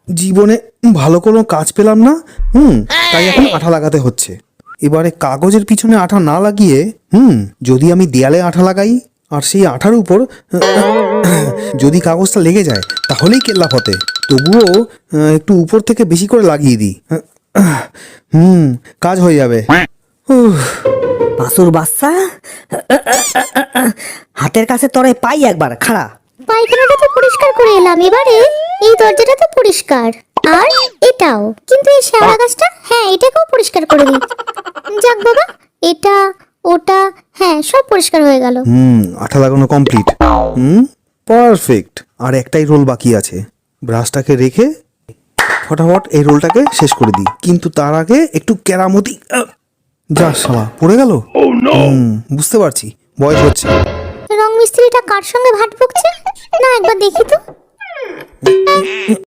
জীবনে ভালো কোনো কাজ পেলাম না, তাই এখন আঠা লাগাতে হচ্ছে। এবারে কাগজের পিছনে আঠা না লাগিয়ে যদি আমি দেয়ালে আঠা লাগাই আর সেই আঠার উপর যদি কাগজটা লেগে যায় তাহলেই কেল্লা ফতে। তবুও একটু উপর থেকে বেশি করে লাগিয়ে দিই। কাজ হয়ে যাবে। উফ, বাসুর বাচ্চা, হাতের কাছে তোরে পাই একবার খাড়া। পায়খানাটা তো পরিষ্কার করে এলাম, এবারে এই দরজাটা তো পরিষ্কার, আর এটাও, কিন্তু এই শ্যাওড়া গাছটা, হ্যাঁ এটাকেও পরিষ্কার করে দিই। যাক বাবা, এটা ওটা হ্যাঁ সব পরিষ্কার হয়ে গেল। আঠা লাগানো কমপ্লিট। পারফেক্ট। আর একটাই রোল বাকি আছে। ব্রাশটাকে রেখে ফটাফট এই রোলটাকে শেষ করে দিই, কিন্তু তার আগে একটু কেরামতি। যা শালা পড়ে গেল। বুঝতে পারছি বয়স হচ্ছে। রং মিস্ত্রিটা কার সঙ্গে ভাট বকছে? না একবার দেখি তো।